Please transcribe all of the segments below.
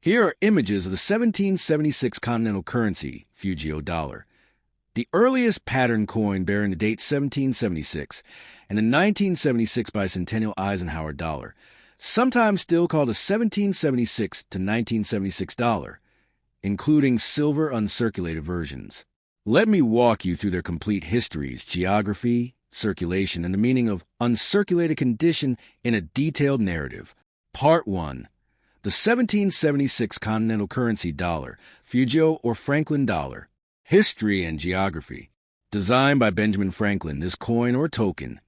Here are images of the 1776 continental currency, Fugio dollar, the earliest pattern coin bearing the date 1776, and the 1976 bicentennial Eisenhower dollar, sometimes still called the 1776 to 1976 dollar, including silver uncirculated versions. Let me walk you through their complete histories, geography, circulation, and the meaning of uncirculated condition in a detailed narrative. Part 1. The 1776 continental currency dollar, Fugio or Franklin dollar. History and geography. Designed by Benjamin Franklin, this coin or token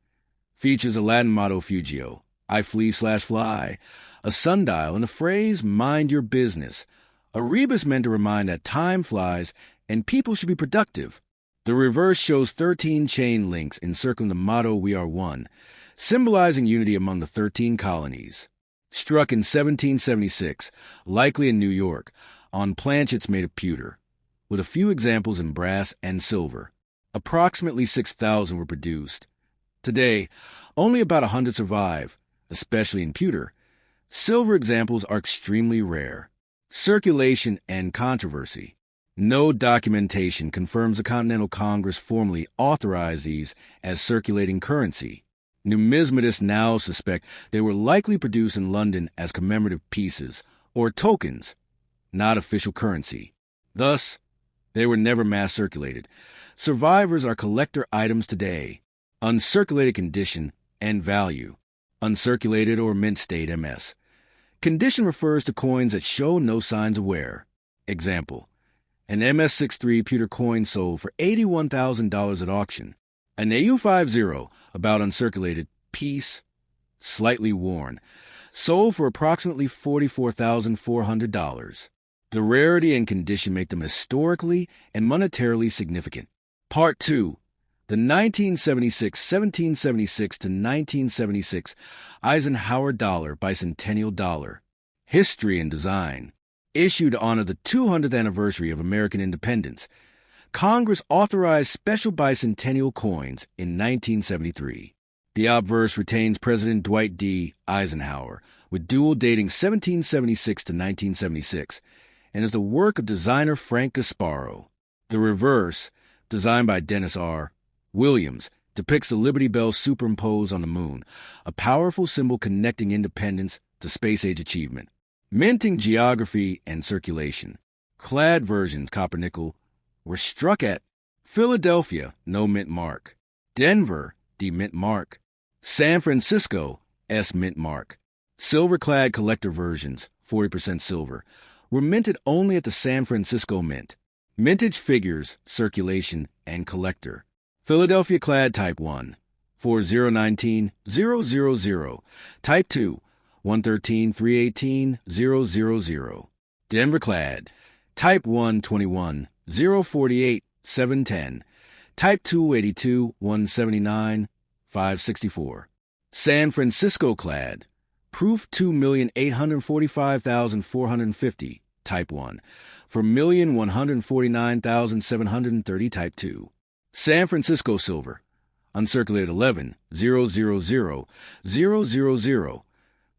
features a Latin motto Fugio, I flee/fly, a sundial, and the phrase, mind your business, a rebus meant to remind that time flies and people should be productive. The reverse shows 13 chain links encircling the motto We Are One, symbolizing unity among the 13 colonies. Struck in 1776, likely in New York, on planchets made of pewter, with a few examples in brass and silver. Approximately 6,000 were produced. Today, only about 100 survive, especially in pewter. Silver examples are extremely rare. Circulation and controversy. No documentation confirms the Continental Congress formally authorized these as circulating currency. Numismatists now suspect they were likely produced in London as commemorative pieces or tokens, not official currency. Thus, they were never mass circulated. Survivors are collector items today. Uncirculated condition and value. Uncirculated or mint state MS. Condition refers to coins that show no signs of wear. Example: an MS63 pewter coin sold for $81,000 at auction. An AU50, about uncirculated, piece, slightly worn, sold for approximately $44,400. The rarity and condition make them historically and monetarily significant. Part 2. The 1776 to 1976 Eisenhower dollar bicentennial dollar. History and design. Issued to honor the 200th anniversary of American independence, Congress authorized special bicentennial coins in 1973. The obverse retains President Dwight D. Eisenhower, with dual dating 1776 to 1976, and is the work of designer Frank Gasparo. The reverse, designed by Dennis R. Williams, depicts the Liberty Bell superimposed on the moon, a powerful symbol connecting independence to space-age achievement. Minting, geography, and circulation. Clad versions, copper-nickel, were struck at Philadelphia, no mint mark. Denver, D mint mark. San Francisco, S mint mark. Silver-clad collector versions, 40% silver, were minted only at the San Francisco Mint. Mintage figures, circulation, and collector. Philadelphia Clad Type 1, 4019000. Type 2, 113318000. Denver Clad, Type 1, 21048 710. Type 282 179 564. San Francisco Clad, Proof 2,845,450. Type 1, for 1,149,730. Type 2. San Francisco Silver, uncirculated 11,000,000.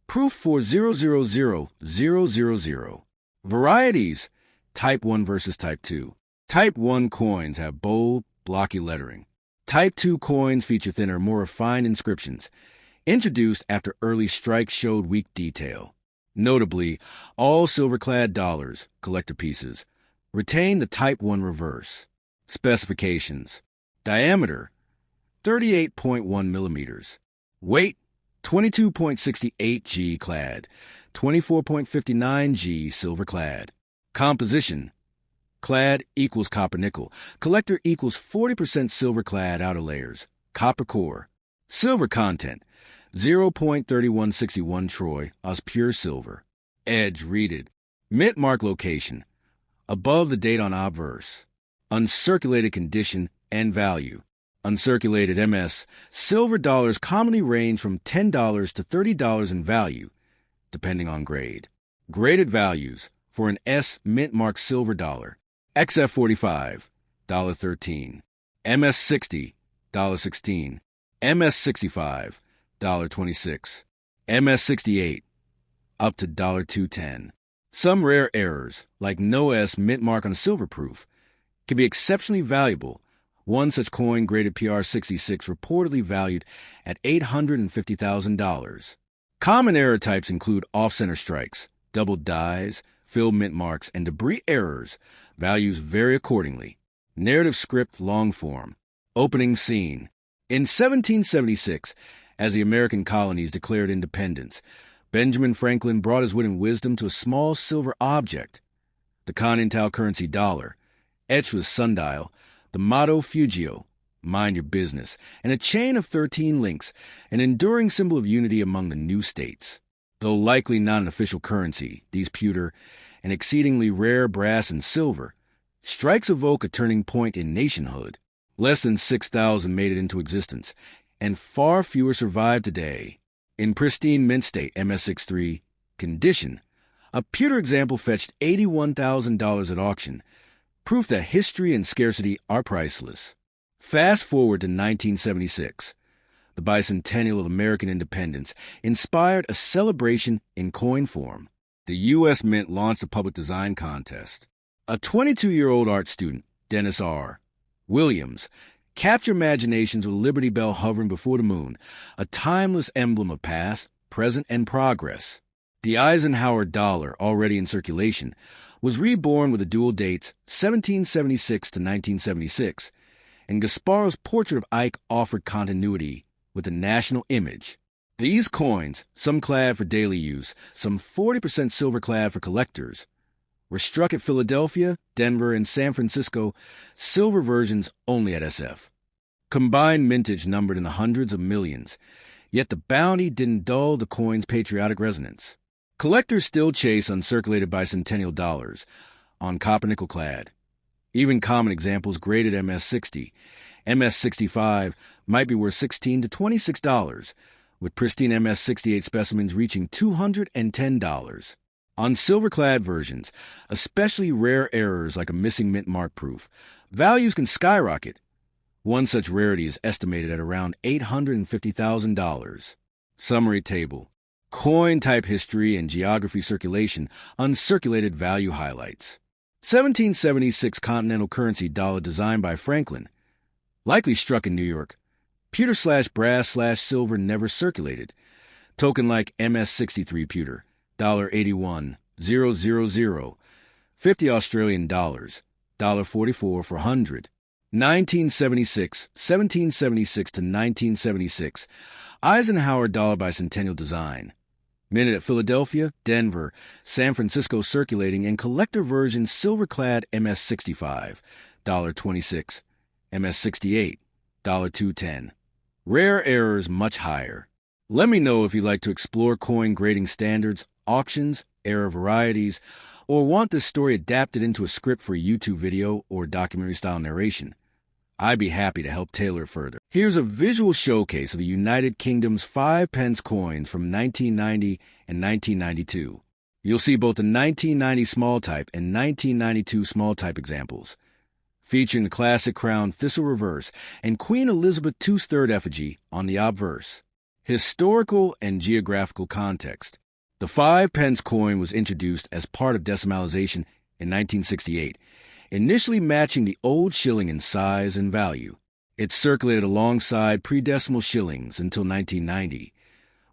Proof for 000,000. Varieties, Type 1 versus Type 2. Type 1 coins have bold, blocky lettering. Type 2 coins feature thinner, more refined inscriptions, introduced after early strikes showed weak detail. Notably, all silver-clad dollars, collector pieces, retain the Type 1 reverse. Specifications: diameter, 38.1 millimeters. Weight, 22.68 G clad, 24.59 G silver clad. Composition: clad equals copper-nickel. Collector equals 40% silver-clad outer layers. Copper core. Silver content, 0.3161 troy as pure silver. Edge reeded. Mint mark location, above the date on obverse. Uncirculated condition and value. Uncirculated MS, silver dollars commonly range from $10 to $30 in value, depending on grade. Graded values for an S mint mark silver dollar: XF45, $13. MS60, $16. MS65, $26. MS68, up to $2.10. Some rare errors, like no S mint mark on a silver proof, can be exceptionally valuable. One such coin, graded PR66, reportedly valued at $850,000. Common error types include off-center strikes, double dies, filled mint marks, and debris errors. Values vary accordingly. Narrative script long form. Opening scene. In 1776, as the American colonies declared independence, Benjamin Franklin brought his wit and wisdom to a small silver object, the continental currency dollar, etched with sundial, the motto Fugio, mind your business, and a chain of 13 links, an enduring symbol of unity among the new states. Though likely not an official currency, these pewter and exceedingly rare brass and silver strikes evoke a turning point in nationhood. Less than 6,000 made it into existence, and far fewer survive today. In pristine mint state MS63 condition, a pewter example fetched $81,000 at auction, proof that history and scarcity are priceless. Fast forward to 1976. The bicentennial of American independence inspired a celebration in coin form. The U.S. Mint launched a public design contest. A 22-year-old art student, Dennis R. Williams, captured imaginations with a Liberty Bell hovering before the moon, a timeless emblem of past, present, and progress. The Eisenhower dollar, already in circulation, was reborn with the dual dates 1776 to 1976, and Gasparo's portrait of Ike offered continuity with the national image. These coins, some clad for daily use, some 40% silver clad for collectors, were struck at Philadelphia, Denver, and San Francisco, silver versions only at SF. Combined mintage numbered in the hundreds of millions, yet the bounty didn't dull the coin's patriotic resonance. Collectors still chase uncirculated bicentennial dollars on copper-nickel clad. Even common examples graded MS60, MS65 might be worth $16 to $26, with pristine MS68 specimens reaching $210. On silver-clad versions, especially rare errors like a missing mint mark proof, values can skyrocket. One such rarity is estimated at around $850,000. Summary table. Coin type history and geography circulation, uncirculated value highlights. 1776 continental currency dollar designed by Franklin, likely struck in New York. Pewter / brass / silver never circulated. Token like MS63 pewter, $81,000, 50 Australian dollars, $44 for 100. 1776 to 1976, Eisenhower dollar bicentennial design. Minted at Philadelphia, Denver, San Francisco circulating, and collector version silver-clad MS65, $26, MS68, $210. Rare errors much higher. Let me know if you'd like to explore coin grading standards, auctions, error varieties, or want this story adapted into a script for a YouTube video or documentary-style narration. I'd be happy to help tailor it further. Here's a visual showcase of the United Kingdom's 5 pence coins from 1990 and 1992. You'll see both the 1990 small type and 1992 small type examples, featuring the classic crown thistle reverse and Queen Elizabeth II's third effigy on the obverse. Historical and geographical context. The 5 pence coin was introduced as part of decimalization in 1968, initially matching the old shilling in size and value. It circulated alongside pre-decimal shillings until 1990,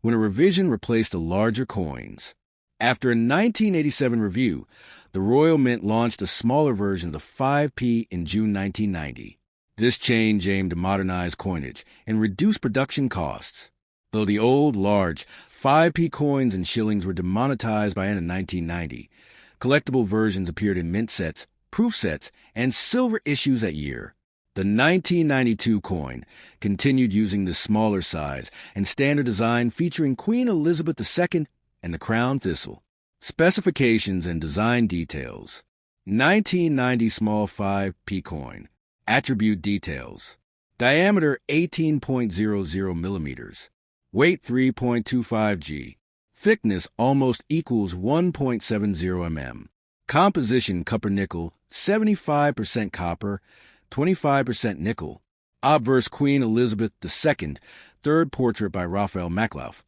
when a revision replaced the larger coins. After a 1987 review, the Royal Mint launched a smaller version of the 5p in June 1990. This change aimed to modernize coinage and reduce production costs. Though the old, large 5p coins and shillings were demonetized by end of 1990, collectible versions appeared in mint sets, proof sets, and silver issues that year. The 1992 coin continued using the smaller size and standard design featuring Queen Elizabeth II and the crown thistle. Specifications and design details. 1990 small 5p coin. Attribute details. Diameter 18.00 millimeters. Weight 3.25 g. Thickness almost equals 1.70 mm. Composition copper-nickel, 75% copper, 25% nickel. Obverse Queen Elizabeth II, third portrait by Raphael Maklauf.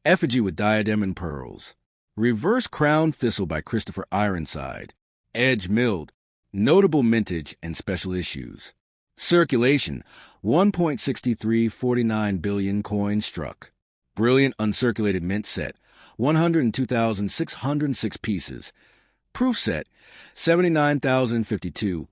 Effigy with diadem and pearls. Reverse Crown Thistle by Christopher Ironside. Edge milled. Notable mintage and special issues. Circulation, 1.6349 billion coins struck. Brilliant uncirculated mint set, 102,606 pieces. Proof set, 79,052.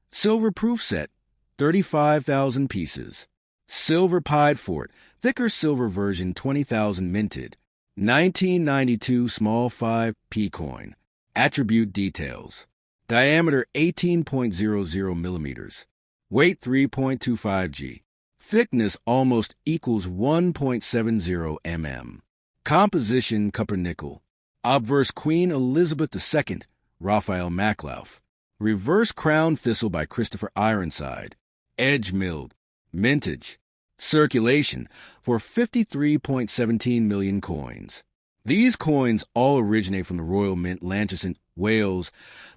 Silver proof set, 35,000 pieces. Silver pied fort, thicker silver version, 20,000 minted. 1992 small 5p coin. Attribute details. Diameter 18.00 millimeters. Weight 3.25 g. Thickness almost equals 1.70 mm. Composition copper nickel. Obverse Queen Elizabeth II, Raphael Maclauf. Reverse Crown Thistle by Christopher Ironside. Edge milled. Mintage. Circulation for 53.17 million coins. These coins all originate from the Royal Mint, Lancashire, Wales,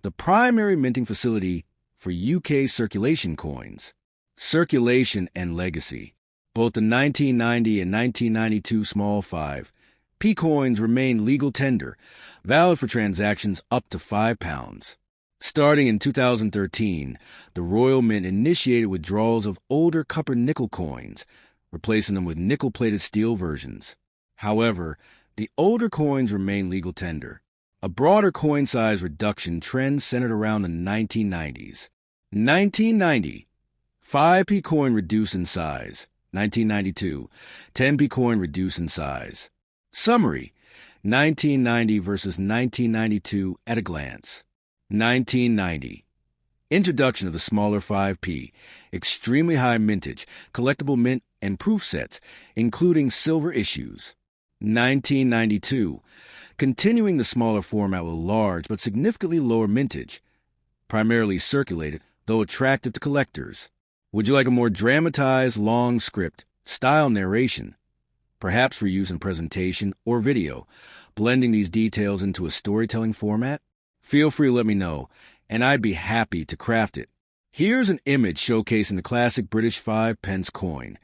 the primary minting facility for UK circulation coins. Circulation and legacy. Both the 1990 and 1992 small 5p coins remain legal tender, valid for transactions up to £5. Starting in 2013, the Royal Mint initiated withdrawals of older copper-nickel coins, replacing them with nickel-plated steel versions. However, the older coins remain legal tender. A broader coin size reduction trend centered around the 1990s. 1990, 5p coin reduced in size. 1992, 10p coin reduced in size. Summary: 1990 versus 1992 at a glance. 1990. Introduction of the smaller 5p, extremely high mintage, collectible mint and proof sets, including silver issues. 1992. Continuing the smaller format with large but significantly lower mintage, primarily circulated, though attractive to collectors. Would you like a more dramatized, long script, style narration, perhaps for use in presentation or video, blending these details into a storytelling format? Feel free to let me know, and I'd be happy to craft it. Here's an image showcasing the classic British 5 pence coin,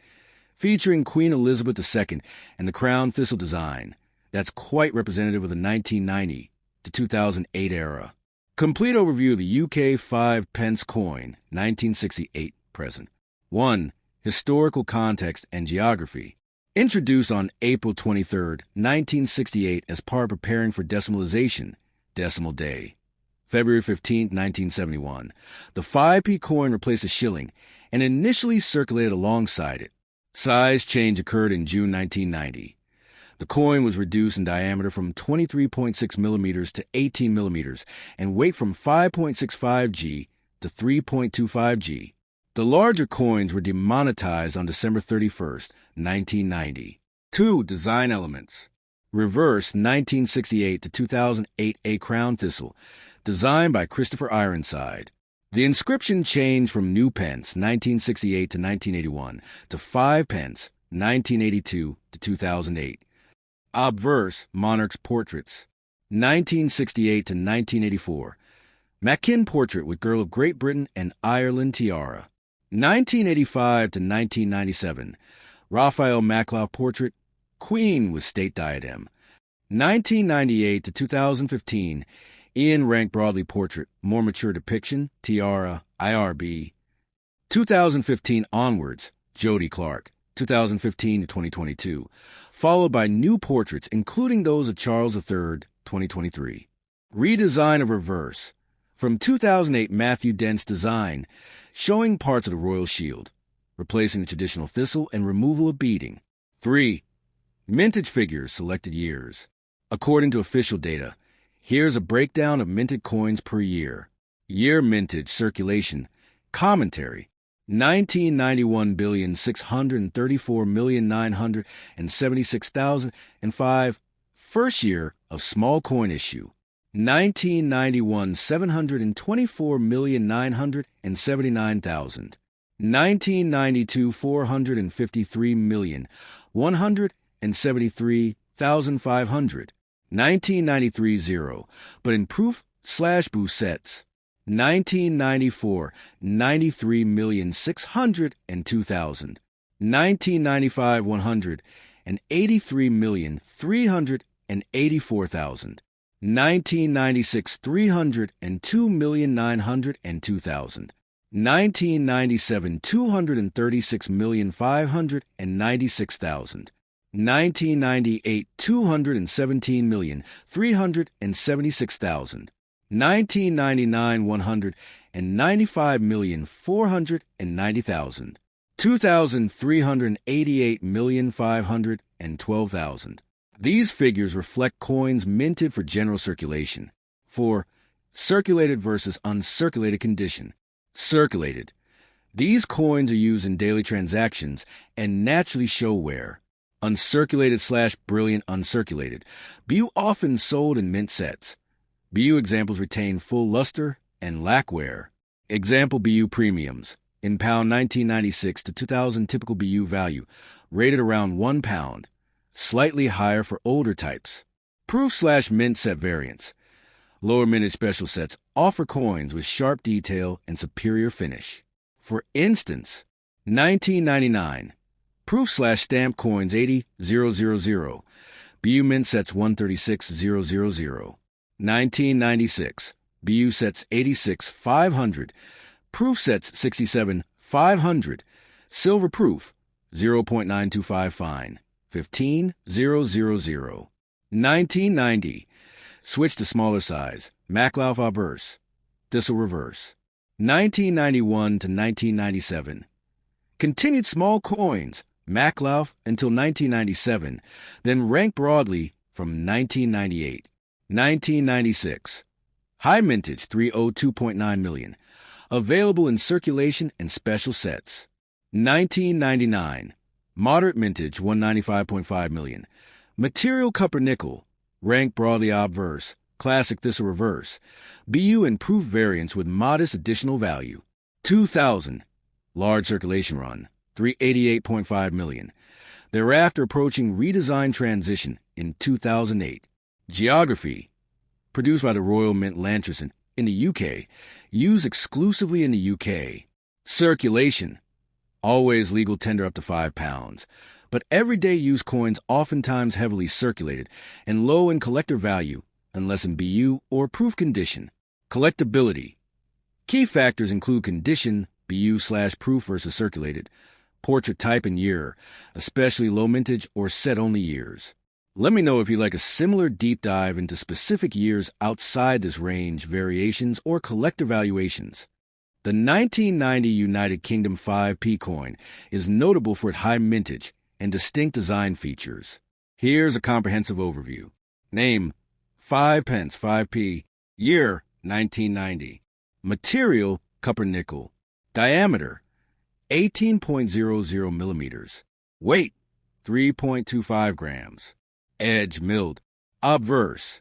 featuring Queen Elizabeth II and the Crown Thistle design. That's quite representative of the 1990 to 2008 era. Complete overview of the UK 5 pence coin, 1968 present. 1. Historical context and geography. Introduced on April 23, 1968 as part of preparing for decimalization, Decimal Day. February 15, 1971. The 5p coin replaced a shilling and initially circulated alongside it. Size change occurred in June 1990. The coin was reduced in diameter from 23.6 millimeters to 18 millimeters and weight from 5.65 g to 3.25 g. The larger coins were demonetized on December 31, 1990. 2. Design elements. Reverse 1968 to 2008 A Crown Thistle, designed by Christopher Ironside. The inscription changed from New Pence 1968 to 1981 to 5 Pence 1982 to 2008. Obverse Monarch's Portraits 1968 to 1984. Mackin portrait with Girl of Great Britain and Ireland tiara. 1985 to 1997. Raphael Maclauf portrait, Queen with state diadem. 1998 to 2015. Ian Rank Broadley portrait, more mature depiction, tiara, IRB. 2015 onwards, Jody Clark. 2015 to 2022, followed by new portraits, including those of Charles III, 2023. Redesign of reverse. From 2008 Matthew Dent's design, showing parts of the royal shield, replacing the traditional thistle and removal of beading. 3. Mintage figures, selected years. According to official data, here's a breakdown of minted coins per year. Year mintage circulation. Commentary. 1991,634,976,005. First year of small coin issue. 1991, 724,979,000. 1992, 453,173,500. 1993, 0, but in proof/boost sets. 1994, 93,602,000. 1995, 183,384,000. 1996, 302,902,000. 1997, 236,596,000. 1998, 217,376,000. 1999, 195,490,000. 2000, 388,512,000. These figures reflect coins minted for general circulation. For circulated versus uncirculated condition. Circulated. These coins are used in daily transactions and naturally show wear. Uncirculated / brilliant uncirculated. BU often sold in mint sets. BU examples retain full luster and lack wear. Example BU premiums. In pound 1996 to 2000 typical BU value, rated around £1, slightly higher for older types. Proof / mint set variants. Lower mintage special sets offer coins with sharp detail and superior finish. For instance, 1999, proof / stamp coins 80,000, BU mint sets 136,000. 1996, BU sets 86,500, proof sets 67,500, silver proof 0.925 fine 15,000. 1990, switch to smaller size, Maclauf obverse, Thistle reverse. 1991 to 1997, continued small coins, Maclauf until 1997, then ranked broadly from 1998. 1996, high mintage 302.9 million, available in circulation and special sets. 1999, moderate mintage 195.5 million, material copper nickel, ranked broadly obverse, classic Thistle reverse, BU and proof variants with modest additional value. 2000, large circulation run, 388.5 million, thereafter approaching redesign transition in 2008. Geography, produced by the Royal Mint Lanterson in the UK, used exclusively in the UK. Circulation, always legal tender up to £5, but everyday use coins oftentimes heavily circulated and low in collector value unless in BU or proof condition. Collectability. Key factors include condition, BU / proof versus circulated, portrait type and year, especially low mintage or set-only years. Let me know if you'd like a similar deep dive into specific years outside this range, variations, or collector valuations. The 1990 United Kingdom 5p coin is notable for its high mintage and distinct design features. Here's a comprehensive overview. Name, 5 pence 5p. Year, 1990. Material, copper nickel. Diameter, 18.00 millimeters. Weight, 3.25 grams. Edge milled. Obverse.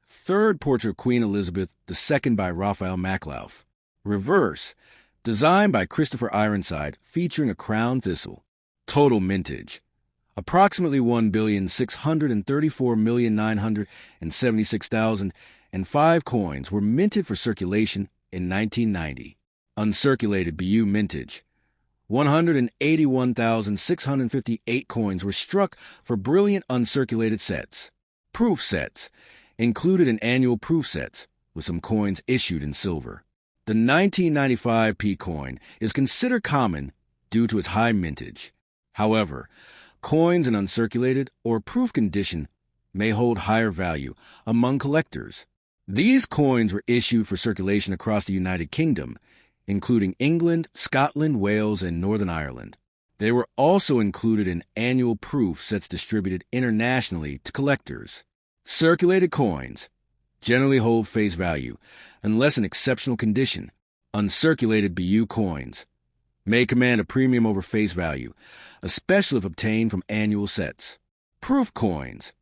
Third portrait of Queen Elizabeth II by Raphael Maclauf. Reverse. Designed by Christopher Ironside, featuring a crown thistle. Total mintage. Approximately 1,634,976,005 coins were minted for circulation in 1990. Uncirculated BU mintage. 181,658 coins were struck for brilliant uncirculated sets. Proof sets included in annual proof sets, with some coins issued in silver. The 1995 P coin is considered common due to its high mintage. However, coins in uncirculated or proof condition may hold higher value among collectors. These coins were issued for circulation across the United Kingdom, including England, Scotland, Wales, and Northern Ireland. They were also included in annual proof sets distributed internationally to collectors. Circulated coins generally hold face value, unless in exceptional condition. Uncirculated BU coins may command a premium over face value, especially if obtained from annual sets. Proof coins,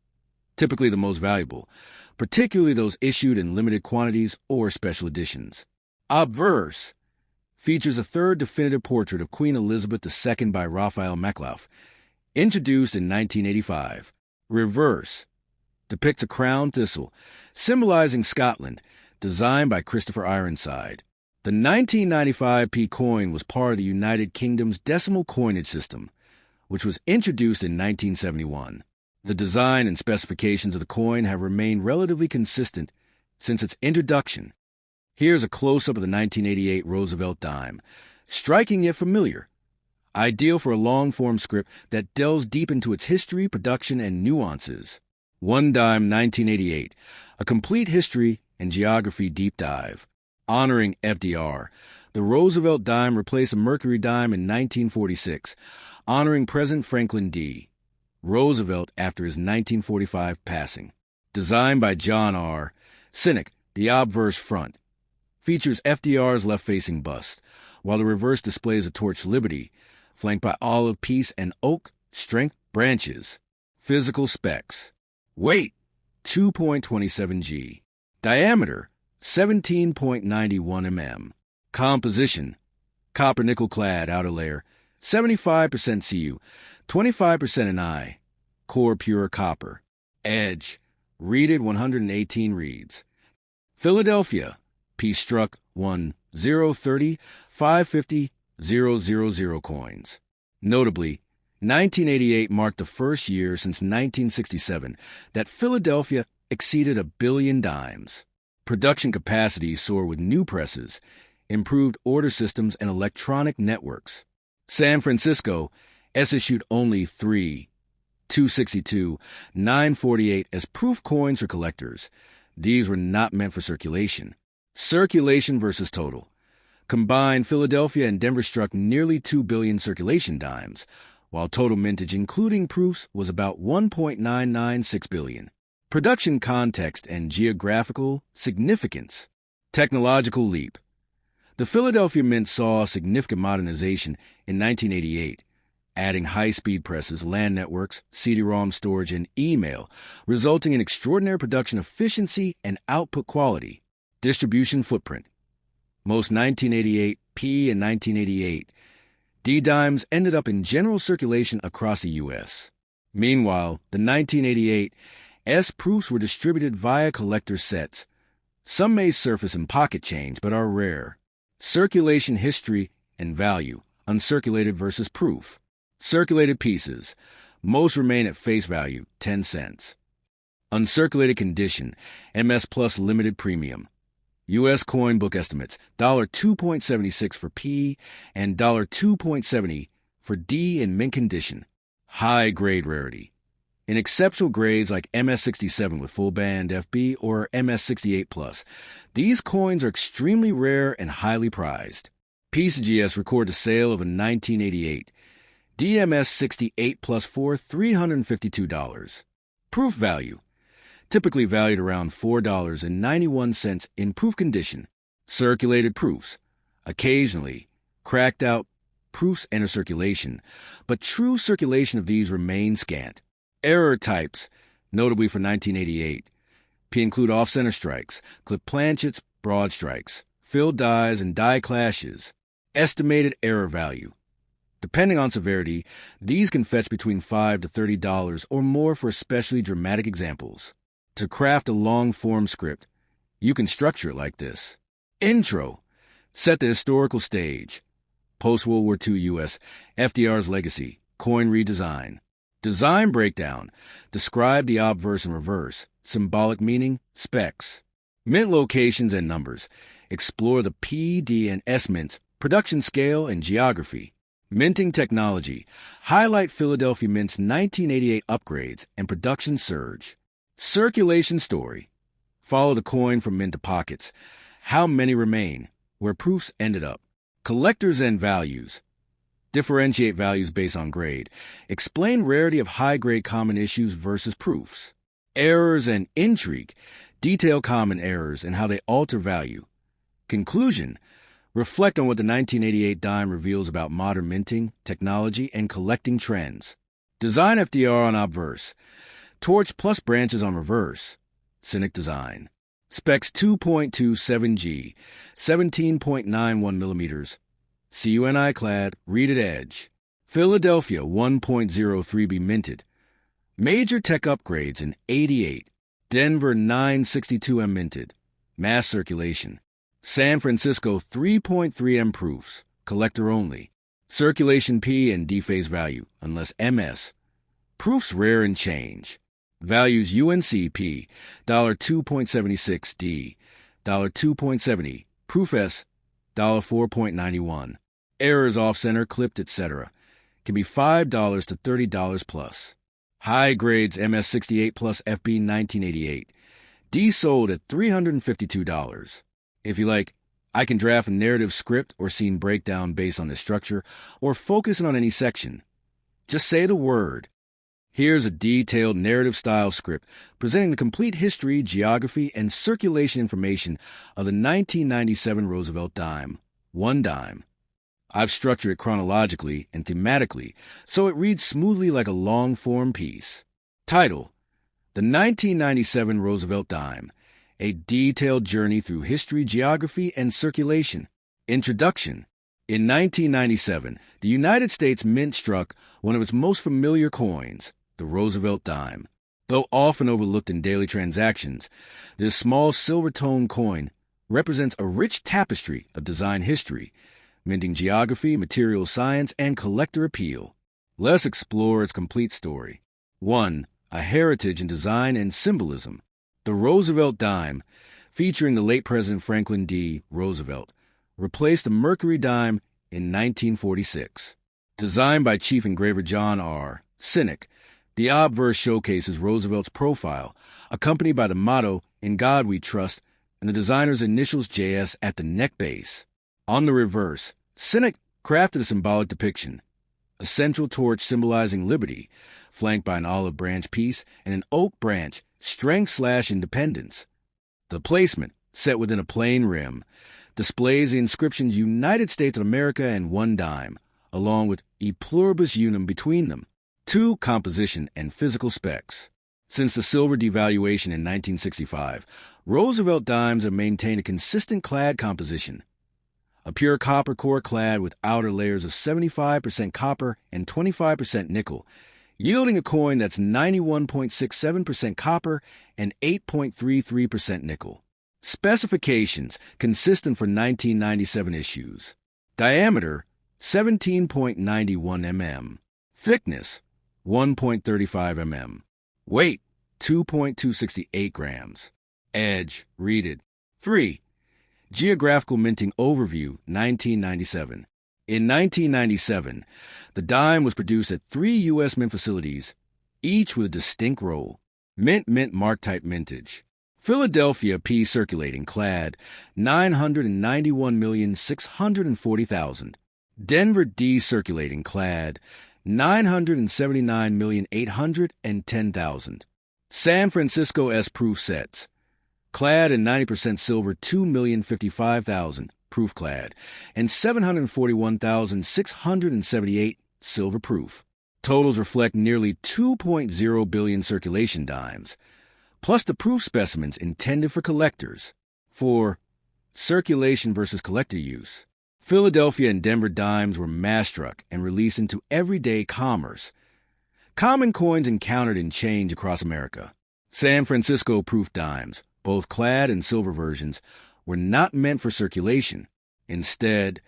typically the most valuable, particularly those issued in limited quantities or special editions. Obverse features a third definitive portrait of Queen Elizabeth II by Raphael Maclauf, introduced in 1985. Reverse depicts a crown thistle, symbolizing Scotland, designed by Christopher Ironside. The 1995 P coin was part of the United Kingdom's decimal coinage system, which was introduced in 1971. The design and specifications of the coin have remained relatively consistent since its introduction. Here's a close-up of the 1988 Roosevelt dime, striking yet familiar, ideal for a long-form script that delves deep into its history, production, and nuances. One Dime 1988, a complete history and geography deep dive. Honoring FDR, the Roosevelt dime replaced a Mercury dime in 1946, honoring President Franklin D. Roosevelt after his 1945 passing. Designed by John R. Cynic, the obverse front features FDR's left-facing bust, while the reverse displays a torch Liberty, flanked by olive, peace, and oak strength branches. Physical specs. Weight, 2.27 g. Diameter, 17.91 mm. Composition, copper-nickel clad outer layer, 75% Cu, 25% Ni, core pure copper. Edge, reeded 118 reeds. Philadelphia, piece struck 1 030 550 000 coins. Notably, 1988 marked the first year since 1967 that Philadelphia exceeded 1 billion dimes. Production capacity soared with new presses, improved order systems, and electronic networks. San Francisco issued only 3 262 948 as proof coins for collectors. These were not meant for circulation. Circulation versus total. Combined, Philadelphia and Denver struck nearly 2 billion circulation dimes, while total mintage including proofs was about 1.996 billion. Production context and geographical significance. Technological leap. The Philadelphia Mint saw significant modernization in 1988, adding high-speed presses, LAN networks, CD-ROM storage, and email, resulting in extraordinary production efficiency and output quality. Distribution footprint. Most 1988 P and 1988 D dimes ended up in general circulation across the U.S. Meanwhile, the 1988 S proofs were distributed via collector sets. Some may surface in pocket change, but are rare. Circulation history and value, uncirculated versus proof. Circulated pieces, most remain at face value, 10 cents. Uncirculated condition, MS Plus limited premium. U.S. coin book estimates, $2.76 for P and $2.70 for D in mint condition. High grade rarity. In exceptional grades like MS67 with full band FB or MS68 Plus, these coins are extremely rare and highly prized. PCGS record the sale of a 1988 DMS 68 Plus for $352. Proof value. Typically valued around $4.91 in proof condition. Circulated proofs. Occasionally, cracked out proofs enter circulation, but true circulation of these remain scant. Error types, notably for 1988. P include off-center strikes, clip planchets, broad strikes, filled dies, and die clashes. Estimated error value. Depending on severity, these can fetch between $5 to $30 or more for especially dramatic examples. To craft a long-form script, you can structure it like this. Intro. Set the historical stage. Post-World War II U.S. FDR's legacy. Coin redesign. Design breakdown. Describe the obverse and reverse. Symbolic meaning. Specs. Mint locations and numbers. Explore the P, D, and S mints. Production scale and geography. Minting technology. Highlight Philadelphia Mint's 1988 upgrades and production surge. Circulation story. Follow the coin from mint to pockets. How many remain? Where proofs ended up. Collectors and values. Differentiate values based on grade. Explain rarity of high-grade common issues versus proofs. Errors and intrigue. Detail common errors and how they alter value. Conclusion. Reflect on what the 1988 dime reveals about modern minting, technology, and collecting trends. Design FDR on obverse. Torch plus branches on reverse. Cynic design. Specs 2.27 G, 17.91 millimeters. CUNI clad, reeded edge. Philadelphia 1.03 be minted. Major tech upgrades in 88. Denver 962M minted. Mass circulation. San Francisco 3.3M proofs. Collector only. Circulation P and D face value, unless MS. Proofs rare and change. Values UNCP, $2.76D, $2.70. Proof S, $4.91. Errors off-center, clipped, etc. Can be $5 to $30 plus. High grades MS68 plus FB 1988. D sold at $352. If you like, I can draft a narrative script or scene breakdown based on the structure or focusing on any section. Just say the word. Here's a detailed narrative-style script presenting the complete history, geography, and circulation information of the 1997 Roosevelt dime, 1 dime. I've structured it chronologically and thematically so it reads smoothly like a long-form piece. Title: The 1997 Roosevelt Dime, a detailed journey through history, geography, and circulation. Introduction. In 1997, the United States Mint struck one of its most familiar coins, the Roosevelt dime. Though often overlooked in daily transactions, this small silver-toned coin represents a rich tapestry of design history, minting geography, material science, and collector appeal. Let's explore its complete story. 1. A heritage in design and symbolism. The Roosevelt dime, featuring the late President Franklin D. Roosevelt, replaced the Mercury dime in 1946. Designed by Chief Engraver John R. Sinek, the obverse showcases Roosevelt's profile, accompanied by the motto, "In God We Trust," and the designer's initials JS at the neck base. On the reverse, Sinek crafted a symbolic depiction, a central torch symbolizing liberty, flanked by an olive branch piece and an oak branch, strength/independence. The placement, set within a plain rim, displays the inscriptions United States of America and 1 dime, along with E pluribus unum between them. 2. Composition and physical specs. Since the silver devaluation in 1965, Roosevelt dimes have maintained a consistent clad composition. A pure copper core clad with outer layers of 75% copper and 25% nickel, yielding a coin that's 91.67% copper and 8.33% nickel. Specifications consistent for 1997 issues. Diameter, 17.91 mm. Thickness, 1.35 mm. Weight, 2.268 grams. Edge, reeded. 3. Geographical Minting Overview, 1997. In 1997, the dime was produced at 3 U.S. mint facilities, each with a distinct role. Mint mark type mintage. Philadelphia P circulating Clad, 991,640,000. Denver D circulating Clad, 979,810,000. San Francisco S proof sets. Clad in 90% silver, 2,055,000 proof clad, and 741,678 silver proof. Totals reflect nearly 2.0 billion circulation dimes, plus the proof specimens intended for collectors. 4. Circulation versus collector use. Philadelphia and Denver dimes were mass-struck and released into everyday commerce. Common coins encountered in change across America. San Francisco proof dimes, both clad and silver versions, were not meant for circulation. Instead,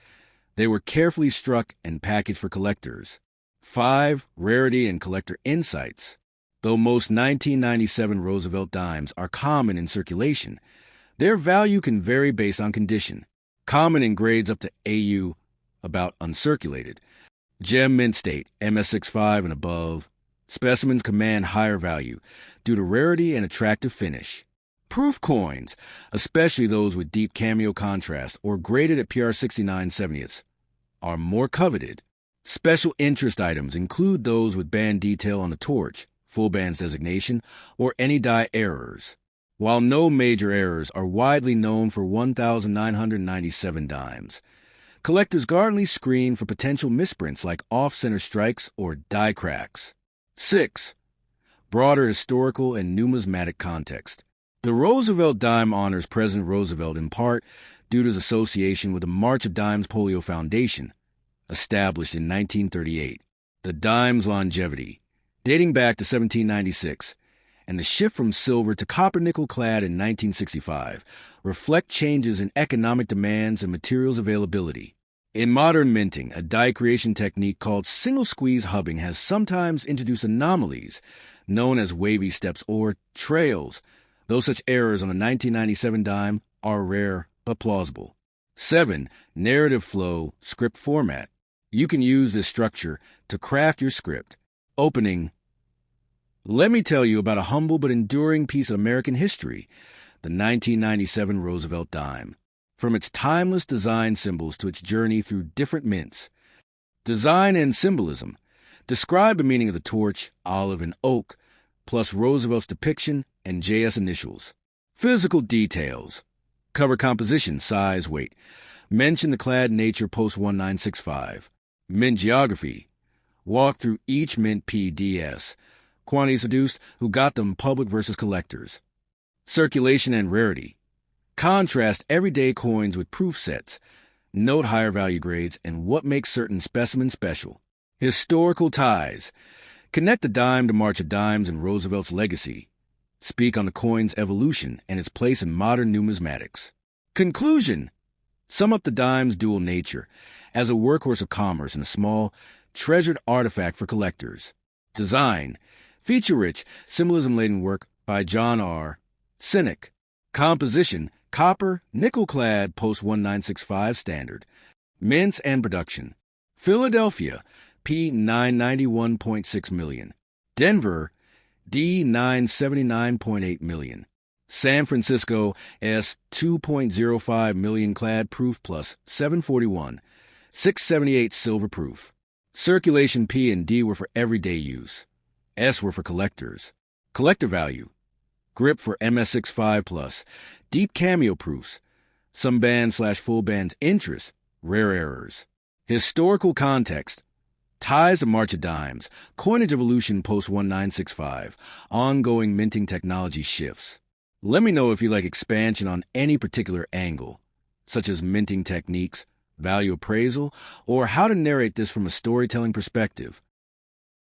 they were carefully struck and packaged for collectors. 5. Rarity and collector insights. Though most 1997 Roosevelt dimes are common in circulation, their value can vary based on condition. Common in grades up to AU, about uncirculated. Gem mint state, MS65 and above. Specimens command higher value due to rarity and attractive finish. Proof coins, especially those with deep cameo contrast or graded at PR 69/70ths, are more coveted. Special interest items include those with band detail on the torch, full band's designation, or any die errors. While no major errors are widely known for 1,997 dimes, collectors guardedly screen for potential misprints like off-center strikes or die cracks. 6. Broader historical and numismatic context. The Roosevelt dime honors President Roosevelt in part due to his association with the March of Dimes Polio Foundation, established in 1938. The dime's longevity, dating back to 1796, and the shift from silver to copper-nickel clad in 1965 reflect changes in economic demands and materials availability. In modern minting, a die creation technique called single squeeze hubbing has sometimes introduced anomalies known as wavy steps or trails, though such errors on a 1997 dime are rare but plausible. 7. Narrative flow script format. You can use this structure to craft your script. Opening. Let me tell you about a humble but enduring piece of American history, the 1997 Roosevelt dime. From its timeless design symbols to its journey through different mints. Design and symbolism. Describe the meaning of the torch, olive, and oak, plus Roosevelt's depiction and JS initials. Physical details. Cover composition, size, weight. Mention the Clad nature post 1965. Mint geography. Walk through each mint PDS. Quantities seduced, who got them, public versus collectors. Circulation and rarity. Contrast everyday coins with proof sets. Note higher value grades and what makes certain specimens special. Historical ties. Connect the dime to March of Dimes and Roosevelt's legacy. Speak on the coin's evolution and its place in modern numismatics. Conclusion. Sum up the dime's dual nature as a workhorse of commerce and a small, treasured artifact for collectors. Design. Feature-rich, symbolism-laden work by John R. Cynic. Composition. Copper, nickel-clad post-1965 standard. Mints and production. Philadelphia, P991.6 million. Denver, D979.8 million. San Francisco, S2.05 million clad proof plus 741. 678 silver proof. Circulation P and D were for everyday use. S were for collectors. Collector value. Grip for MS65 plus. Deep cameo proofs. Some band/full bands interest. Rare errors. Historical context. Ties to March of Dimes. Coinage evolution post-1965. Ongoing minting technology shifts. Let me know if you like expansion on any particular angle, such as minting techniques, value appraisal, or how to narrate this from a storytelling perspective.